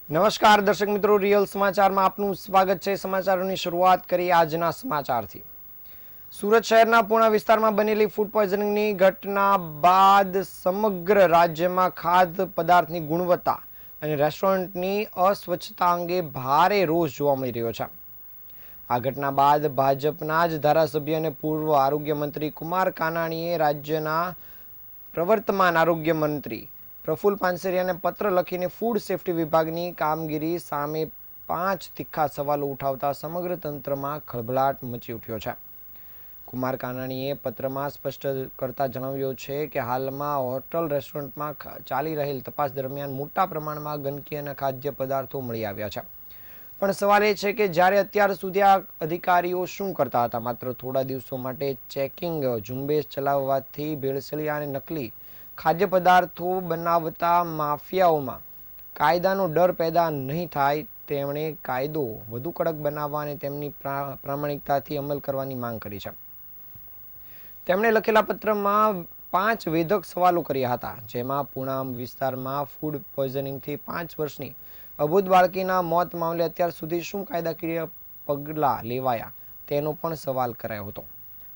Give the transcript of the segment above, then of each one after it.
નમસ્કાર દર્શક મિત્રો, રિયલ સમાચારમાં આપનું સ્વાગત છે। સમાચારોની શરૂઆત કરી આજના સમાચારથી। સુરત શહેરના પૂર્ણા વિસ્તારમાં બનેલી ફૂડ પોઈઝનિંગની ઘટના બાદ સમગ્ર રાજ્યમાં ખાદ્ય પદાર્થની ગુણવત્તા અને રેસ્ટોરન્ટની અસ્વચ્છતા અંગે ભારે રોષ જોવા મળી રહ્યો છે। આ ઘટના બાદ ભાજપના જ ધારાસભ્ય અને પૂર્વ આરોગ્ય મંત્રી કુમાર કાનાણીએ રાજ્યના પ્રવર્તમાન આરોગ્ય મંત્રી પ્રફુલ પાનસેરિયાને પત્ર લખીને ફૂડ સેફ્ટી વિભાગની કામગીરી સામે 5 તીખા સવાલો ઉઠાવતા સમગ્ર તંત્રમાં ખળભળાટ મચી ઉઠ્યો છે। કુમાર કાનાણીએ પત્રમાં સ્પષ્ટ કરતા જણાવ્યું છે કે હાલમાં હોટલ રેસ્ટોરન્ટમાં ચાલી રહેલ તપાસ દરમિયાન મોટા પ્રમાણમાં ગંદકી અને ખાદ્ય પદાર્થો મળી આવ્યા છે। પણ સવાલ એ છે કે જ્યારે અત્યાર સુધી આ અધિકારીઓ શું કરતા હતા? માત્ર થોડા દિવસો માટે ચેકિંગ ઝુંબેશ ચલાવવાથી ભેળસેળિયા અને નકલી ખાદ્ય પદાર્થો બનાવતા માફિયાઓમાં કાયદાનો ડર પેદા નહીં થાય, તેમણે કાયદો વધુ કડક બનાવવા અને તેમની પ્રામાણિકતાથી અમલ કરવાની માંગ કરી છે। તેમણે લખેલા પત્રમાં 5 વેધક સવાલો કર્યા હતા, જેમાં પૂર્ણા વિસ્તારમાં ફૂડ પોઈઝનિંગથી 5 વર્ષની અબોધ બાળકીના મોત મામલે અત્યાર સુધી શું કાયદાકીય પગલાં લેવાયા તેનો પણ સવાલ કરાયો હતો।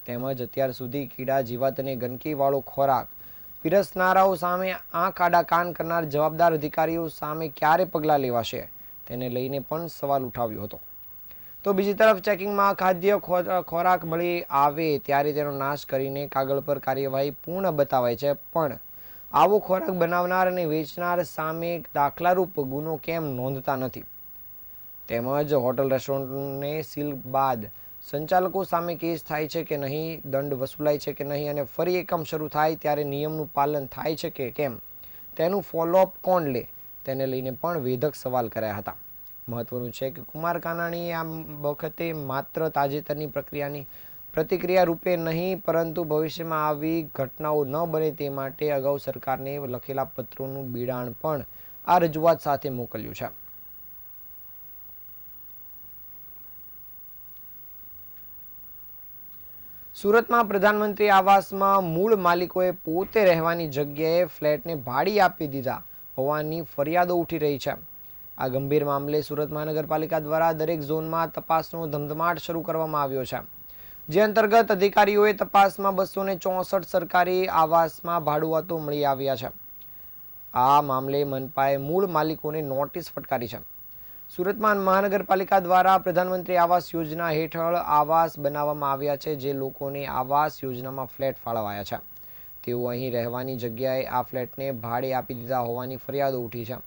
તેમજ અત્યાર સુધી કીડા જીવાત અને ગંદકીવાળો ખોરાક પીરસનારાઓ સામે આંખ આડા કાન કરનાર જવાબદાર અધિકારીઓ સામે ક્યારે પગલાં લેવાશે તેને લઈને પણ સવાલ ઉઠાવ્યો હતો। તો બીજી તરફ ચેકિંગમાં ખાદ્ય ખોરાક મળી આવે ત્યારે તેનો નાશ કરીને કાગળ પર કાર્યવાહી પૂર્ણ બતાવાય છે, પણ આવો ખોરાક બનાવનાર અને વેચનાર સામે દાખલારૂપ ગુનો કેમ નોંધતા નથી? તેમજ હોટલ રેસ્ટોરન્ટને સીલ બાદ સંચાલકો સામે કેસ થાય છે કે નહીં, દંડ વસૂલાય છે કે નહીં, અને ફરી એકમ શરૂ થાય ત્યારે નિયમનું પાલન થાય છે કે કેમ તેનું ફોલોઅપ કોણ લે તેને લઈને પણ વેધક સવાલ કરાયા હતા। મહત્વનું છે કે કુમાર કાનાણીએ આ વખતે માત્ર તાજેતરની પ્રતિક્રિયા રૂપે નહીં, પરંતુ ભવિષ્યમાં આવી ઘટનાઓ ન બને તે માટે અગાઉ સરકારને લખેલા પત્રોનું બિડાણ પણ આ રજૂઆત સાથે મોકલ્યું છે। સુરતમાં પ્રધાનમંત્રી આવાસમાં મૂળ માલિકોએ પોતે રહેવાની જગ્યાએ ફ્લેટને ભાડે આપી દીધા હોવાની ફરિયાદો ઉઠી રહી છે। આ ગંભીર મામલે સુરત મહાનગરપાલિકા દ્વારા દરેક ઝોનમાં તપાસનો ધમધમાટ શરૂ કરવામાં આવ્યો છે, જે અંતર્ગત અધિકારીઓએ તપાસમાં 264 સરકારી આવાસમાં ભાડુઆતો મળી આવ્યા છે। આ મામલે મનપાએ મૂળ માલિકોને નોટિસ ફટકારી છે। સુરતમાં મહાનગરપાલિકા દ્વારા પ્રધાનમંત્રી આવાસ યોજના હેઠળ આવાસ બનાવવામાં આવ્યા છે, જે લોકોને આવાસ યોજનામાં ફ્લેટ ફાળવાયા છે। તેઓ અહીં રહેવાની જગ્યાએ આ ફ્લેટને ભાડે આપી દીધા હોવાની ફરિયાદો ઉઠી છે।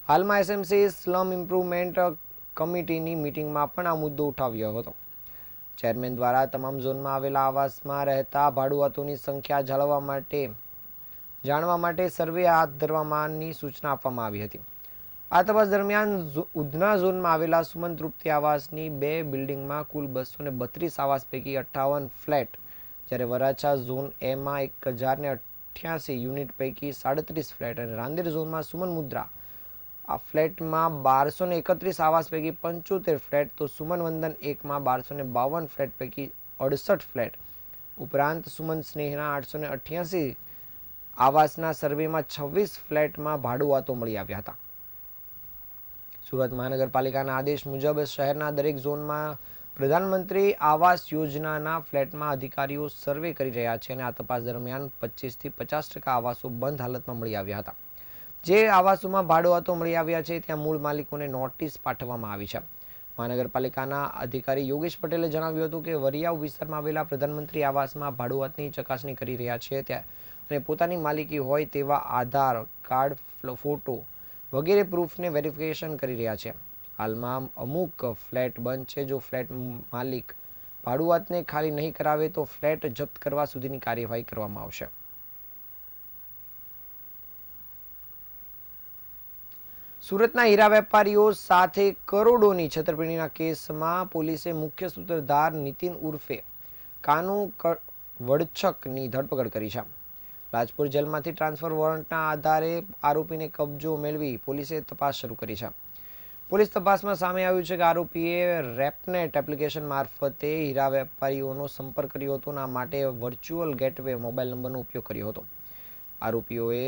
હાલમાં એસએમસી સ્લમ ઇમ્પ્રુવમેન્ટ કમિટીની મિટિંગમાં પણ આ મુદ્દો ઉઠાવ્યો હતો। ચેરમેન દ્વારા તમામ ઝોનમાં આવેલા આવાસમાં રહેતા ભાડુઆતોની સંખ્યા જાણવા માટે સર્વે હાથ ધરવાની સૂચના આપવામાં આવી હતી। આ તપાસ દરમિયાન ઉધના ઝોનમાં આવેલા સુમન તૃપ્તિ આવાસની 2 બિલ્ડિંગમાં કુલ 232 આવાસ પૈકી 58 ફ્લેટ, જ્યારે વરાછા ઝોન એમાં 1088 યુનિટ પૈકી 37 ફ્લેટ અને રાંદેર ઝોનમાં સુમન મુદ્રા આ ફ્લેટમાં 1231 આવાસ પૈકી 75 ફ્લેટ, તો સુમન વંદન 1માં 1252 ફ્લેટ પૈકી 68 ફ્લેટ ઉપરાંત સુમન સ્નેહના 888 આવાસના સર્વેમાં 26 ફ્લેટમાં ભાડુઆતો મળી આવ્યા હતા। સુરત મહાનગરપાલિકાના આદેશ મુજબ શહેરના દરેક ઝોનમાં પ્રધાનમંત્રી આવાસ યોજનાના ફ્લેટમાં અધિકારીઓ સર્વે કરી રહ્યા છે, અને આ તપાસ દરમિયાન 25 થી 50% આવાસો બંધ હાલતમાં મળી આવ્યા હતા। જે આવાસોમાં ભાડુઆતો મળી આવ્યા છે ત્યાં મૂળ માલિકોને નોટિસ પાઠવવામાં આવી છે। મહાનગરપાલિકાના અધિકારી યોગેશ પટેલે જણાવ્યું હતું કે વરિયાવ વિસ્તારમાં આવેલા પ્રધાનમંત્રી આવાસમાં ભાડુઆતની ચકાસણી કરી રહ્યા છે અને પોતાની માલિકી હોય તેવા આધાર કાર્ડ, ફોટો વગેરે પ્રૂફને વેરિફિકેશન કરી રહ્યા છે। હાલમાં અમુક ફ્લેટ બંધ છે। જો ફ્લેટ માલિક ભાડુઆતને ખાલી નહીં કરાવે તો ફ્લેટ જપ્ત કરવા સુધીની કાર્યવાહી કરવામાં આવશે। સુરતના હીરા વેપારીઓ સાથે કરોડોની છેતરપિંડીના કેસમાં પોલીસે મુખ્ય સૂત્રધાર નીતિન ઉર્ફે કાનુ વડછકની ધરપકડ કરી છે। રાજપુર જેલમાંથી ટ્રાન્સફર વોરંટના આધારે આરોપીને કબજો મેળવી પોલીસે તપાસ શરૂ કરી છે। પોલીસ તપાસમાં સામે આવ્યું છે કે આરોપીએ રેપનેટ એપ્લિકેશન મારફતે હીરા વેપારીઓનો સંપર્ક કર્યો હતો અને આ માટે વર્ચ્યુઅલ ગેટવે મોબાઈલ નંબરનો ઉપયોગ કર્યો હતો। આરોપીઓએ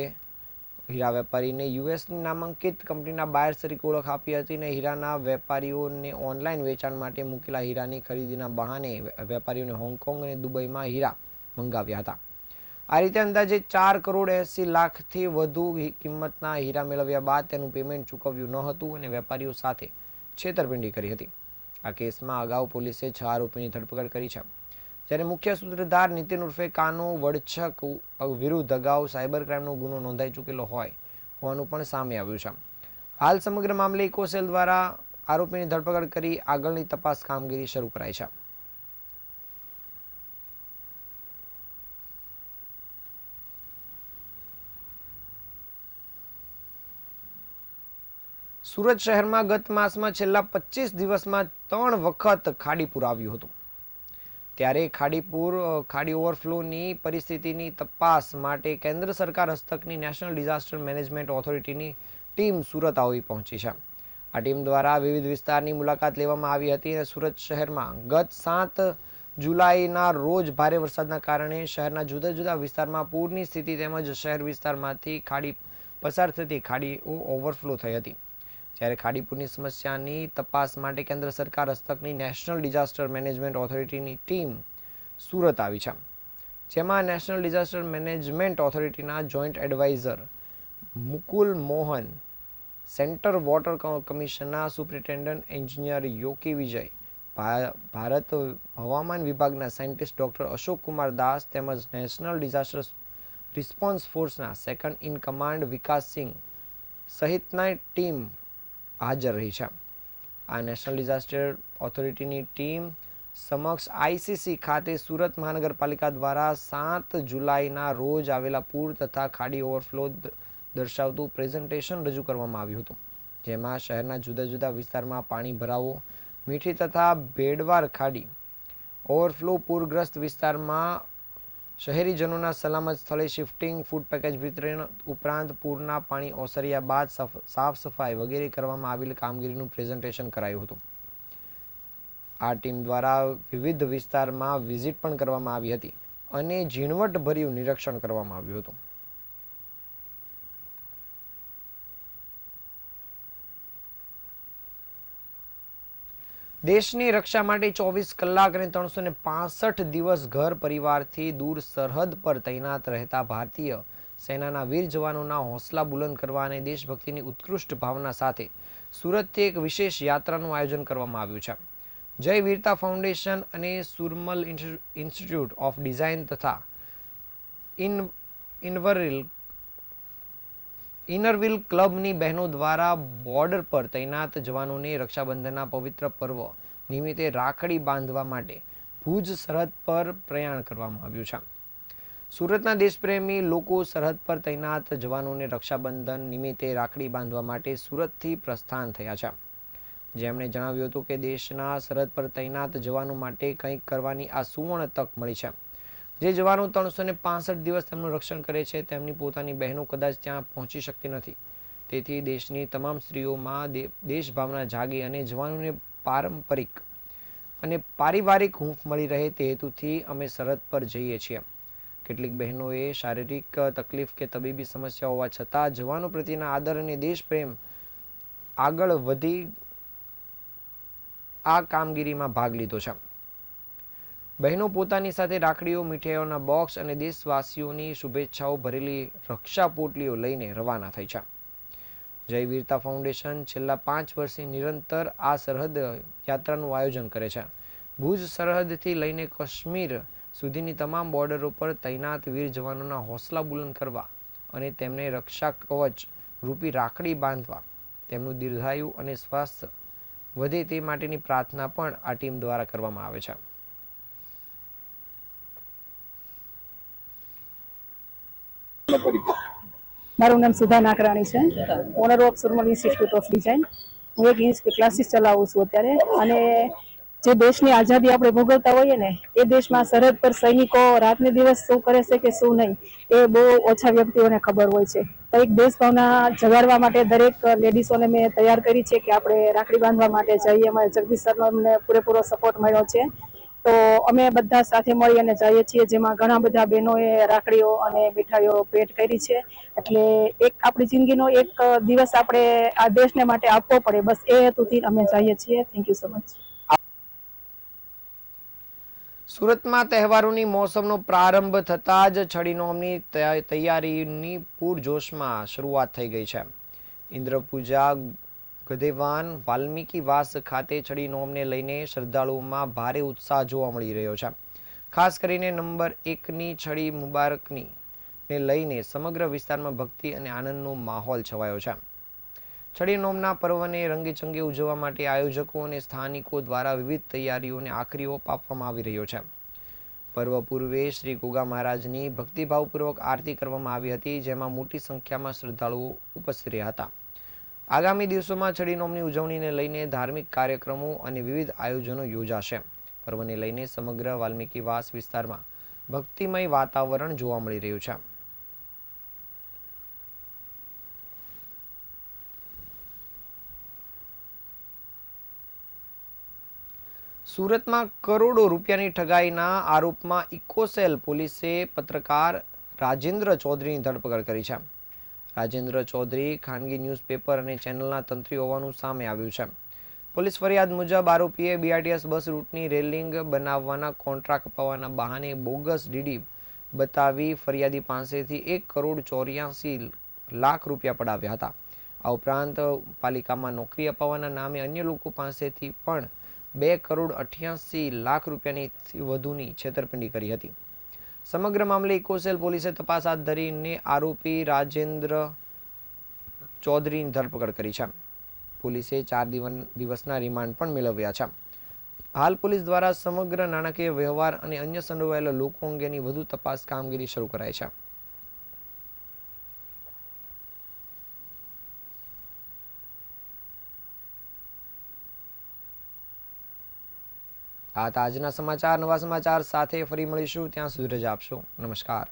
હીરા વેપારીને યુએસની નામાંકિત કંપનીના બાયર તરીકે ઓળખ આપી હતી અને હીરાના વેપારીઓને ઓનલાઈન વેચાણ માટે મૂકેલા હીરાની ખરીદીના બહાને વેપારીઓને હોંગકોંગ અને દુબઈમાં હીરા મંગાવ્યા હતા. આ રીતે અંદાજે 4,80,00,000થી વધુ કિંમતના હીરા મેળવ્યા બાદ તેનું પેમેન્ટ ચૂકવ્યું ન હતું અને વેપારીઓ સાથે છેતરપિંડી કરી હતી. આ કેસમાં અગાઉ પોલીસે 6 આરોપીની ધરપકડ કરી છે, જ્યારે મુખ્ય સૂત્રધાર નીતિન ઉર્ફે કાનો વડછક વિરુદ્ધ અગાઉ સાયબર ક્રાઇમનો ગુનો નોંધાઈ ચૂકેલો હોવાનું પણ સામે આવ્યું છે. હાલ સમગ્ર મામલે ઇકોસેલ દ્વારા આરોપીની ધરપકડ કરી આગળની તપાસ કામગીરી શરૂ કરાઈ છે. સુરત શહેરમાં ગત માસમાં છેલ્લા 25 દિવસમાં 3 વખત ખાડીપુર આવ્યું હતું. ત્યારે ખાડી ઓવરફ્લોની પરિસ્થિતિની તપાસ માટે કેન્દ્ર સરકાર હસ્તકની નેશનલ ડિઝાસ્ટર મેનેજમેન્ટ ઓથોરિટીની ટીમ સુરત આવી પહોંચી છે. આ ટીમ દ્વારા વિવિધ વિસ્તારની મુલાકાત લેવામાં આવી હતી અને સુરત શહેરમાં ગત 7 જુલાઈના રોજ ભારે વરસાદના કારણે શહેરના જુદા જુદા વિસ્તારમાં પૂરની સ્થિતિ તેમજ શહેર વિસ્તારમાંથી ખાડી પસાર થતી ખાડીઓ ઓવરફ્લો થઈ હતી. જ્યારે ખાડીપુરની સમસ્યાની તપાસ માટે કેન્દ્ર સરકાર હસ્તકની નેશનલ ડિઝાસ્ટર મેનેજમેન્ટ ઓથોરિટીની ટીમ સુરત આવી છે, જેમાં નેશનલ ડિઝાસ્ટર મેનેજમેન્ટ ઓથોરિટીના joint adviser Mukul Mohan, centre water કમિશનના સુપ્રિન્ટેન્ડન્ટ એન્જિનિયર યોકી વિજય, ભારત હવામાન વિભાગના સાયન્ટિસ્ટ ડોક્ટર અશોક કુમાર દાસ તેમજ નેશનલ ડિઝાસ્ટર રિસ્પોન્સ ફોર્સના second in command Vikas Singh સહિતના ટીમ હાજર રહી છે. આ નેશનલ ડિઝાસ્ટર ઓથોરિટીની ટીમ સમક્ષ આઈસીસી ખાતે સુરત મહાનગરપાલિકા દ્વારા 7 જુલાઈના રોજ આવેલા પૂર તથા ખાડી ઓવરફ્લો દર્શાવતું પ્રેઝન્ટેશન રજૂ કરવામાં આવ્યું હતું, જેમાં શહેરના જુદા જુદા વિસ્તારમાં પાણી ભરાવો, મીઠી તથા બેડવાર ખાડી ઓવરફ્લો, પૂરગ્રસ્ત વિસ્તારમાં શહેરીજનોના સલામત સ્થળે શિફ્ટિંગ, ફૂડ પેકેજ વિતરણ ઉપરાંત પૂરના પાણી ઓસર્યા બાદ સાફ સફાઈ વગેરે કરવામાં આવેલી કામગીરીનું પ્રેઝન્ટેશન કરાયું હતું. આ ટીમ દ્વારા વિવિધ વિસ્તારમાં વિઝિટ પણ કરવામાં આવી હતી અને ઝીણવટભર્યું નિરીક્ષણ કરવામાં આવ્યું હતું. દેશની રક્ષા માટે 24 કલાક અને 365 દિવસ ઘર પરિવારથી દૂર સરહદ પર તૈનાત રહેતા ભારતીય સેનાના વીર જવાનોના હોંસલા બુલંદ કરવા અને દેશભક્તિની ઉત્કૃષ્ટ ભાવના સાથે સુરતથી એક વિશેષ યાત્રાનું આયોજન કરવામાં આવ્યું છે. જય વીરતા ફાઉન્ડેશન અને સુરમલ ઇન્સ્ટિટ્યૂટ ઓફ ડિઝાઇન તથા ઇનરવિલ ક્લબની બહેનો દ્વારા બોર્ડર પર તૈનાત જવાનોને રક્ષાબંધનના પવિત્ર પર્વ નિમિત્તે રાખડી બાંધવા માટે ભુજ સરહદ પર પ્રયાણ કરવામાં આવ્યું છે. સુરતના દેશપ્રેમી લોકો સરહદ પર તૈનાત જવાનોને રક્ષાબંધન નિમિત્તે રાખડી બાંધવા માટે સુરતથી પ્રસ્થાન થયા છે, જેમણે જણાવ્યું હતું કે દેશના સરહદ પર તૈનાત જવાનો માટે કંઈક કરવાની આ સુવર્ણ તક મળી છે. જે જવાનો 365 દિવસ તેમનું રક્ષણ કરે છે, તેમની પોતાની બહેનો કદાચ ત્યાં પહોંચી શકતી નથી. તેથી દેશની તમામ સ્ત્રીઓમાં દેશભાવના જાગે અને જવાનોને પારંપરિક અને પારિવારિક હૂંફ મળી રહે તે હેતુથી અમે સરહદ પર જઈએ છીએ. કેટલીક બહેનોએ શારીરિક તકલીફ કે તબીબી સમસ્યા હોવા છતાં જવાનો પ્રત્યેના આદર અને દેશપ્રેમ આગળ વધી આ કામગીરીમાં ભાગ લીધો છે. બહેનો પોતાની સાથે રાખડીઓ, મીઠાઈઓના બોક્સ અને દેશવાસીઓની શુભેચ્છાઓ ભરેલી રક્ષા પોટલીઓ લઈને રવાના થઈ છે. જય વીરતા ફાઉન્ડેશન છેલ્લા 5 વર્ષથી નિરંતર આ સરહદ યાત્રાનું આયોજન કરે છે. ભુજ સરહદથી લઈને કાશ્મીર સુધીની તમામ બોર્ડરો પર તૈનાત વીર જવાનોના હોંસલા બુલંદ કરવા અને તેમને રક્ષા કવચ રૂપી રાખડી બાંધવા તેમનું દીર્ઘાયુ અને સ્વાસ્થ્ય વધે તે માટેની પ્રાર્થના પણ આ ટીમ દ્વારા કરવામાં આવે છે. મારું નામ સુધા નાકરાણી છે, owner of Surmal institute of design. હું એક ક્લાસીસ ચલાવું છું અત્યારે. અને જે દેશની આઝાદી આપણે ભોગવતા હોઈએ ને, એ દેશમાં સરહદ પર સૈનિકો રાતને દિવસ શું કરે છે કે શું નહીં, એ બહુ ઓછા વ્યક્તિઓને ખબર હોય છે. તો એક દેશ ભાવના જગાડવા માટે દરેક લેડીઝોને મેં તૈયાર કરી છે કે આપણે રાખડી બાંધવા માટે જઈએ. અમારે જગદીશ સરનો અમને પૂરેપૂરો સપોર્ટ મળ્યો છે. તો અમે બધા સાથે મળી અને જઈએ છીએ, જેમાં ઘણા બધા બહેનોએ રાખડીઓ અને મીઠાઈઓ ભેટ કરી છે. એટલે એક આપણી જિંદગીનો એક દિવસ આપણે આ દેશને માટે આપવો પડે, બસ એ હેતુથી અમે જઈએ છીએ. Thank you so much. સુરતમાં તહેવારોની મોસમનો પ્રારંભ થતાં જ છડી નોમની તૈયારીની પૂરજોશમાં શરૂઆત થઈ ગઈ છે. ઇન્દ્રપૂજા ગધેવાન વાલ્મીકી વાસ ખાતે છડી નોમને લઈને શ્રદ્ધાળુઓમાં ભારે ઉત્સાહ જોવા મળી રહ્યો છે. ખાસ કરીને નંબર 1ની છડી મુબારકની ને લઈને સમગ્ર વિસ્તારમાં ભક્તિ અને આનંદનો માહોલ છવાયો છે. છડી નોમના પર્વને રંગેચંગે ઉજવવા માટે આયોજકો અને સ્થાનિકો દ્વારા વિવિધ તૈયારીઓને આખરી ઓપ આપવામાં આવી રહ્યો છે. પર્વ પૂર્વે શ્રી ગોગા મહારાજની ભક્તિભાવપૂર્વક આરતી કરવામાં આવી હતી, જેમાં મોટી સંખ્યામાં શ્રદ્ધાળુઓ ઉપસ્થિત રહ્યા હતા. આગામી દિવસોમાં છડી નોમની ઉજવણીને લઈને ધાર્મિક કાર્યક્રમો અને વિવિધ આયોજનો યોજાશે. પર્વને લઈને સમગ્ર વાલ્મીકી વાસ વિસ્તારમાં ભક્તિમય વાતાવરણ જોવા મળી રહ્યું છે. સુરતમાં કરોડો રૂપિયાની ઠગાઈના આરોપમાં ઇકોસેલ પોલીસે પત્રકાર રાજેન્દ્ર ચૌધરીની ધરપકડ કરી છે. રાજેન્દ્ર ચૌધરી ખાનગી ન્યૂઝપેપર અને ચેનલના તંત્રી હોવાનું સામે આવ્યું છે. પોલીસ ફરિયાદ મુજબ આરોપીએ બીઆરટીએસ બસ રૂટની રેલિંગ બનાવવાના કોન્ટ્રાક્ટ અપાવવાના બહાને બોગસ ડીડી બતાવી ફરિયાદી પાસેથી 1,84 લાખ રૂપિયા પડાવ્યા હતા. આ ઉપરાંત પાલિકામાં નોકરી અપાવવાના નામે અન્ય લોકો પાસેથી પણ 2,88 લાખ રૂપિયાની વધુની છેતરપિંડી કરી હતી. સમગ્ર મામલે ઇકોસેલ પોલીસે તપાસ હાથ ધરીને આરોપી રાજેન્દ્ર ચૌધરીની ધરપકડ કરી છે. પોલીસે 4 દિવસના રિમાન્ડ પણ મેળવ્યા છે. હાલ પોલીસ દ્વારા સમગ્ર નાણાકીય વ્યવહાર અને અન્ય સંડોવાયેલા લોકો અંગેની વધુ તપાસ કામગીરી શરૂ કરાઈ છે. આ હતા આજના સમાચાર. નવા સમાચાર સાથે ફરી મળીશું. ત્યાં સુધી રજા આપશો. નમસ્કાર.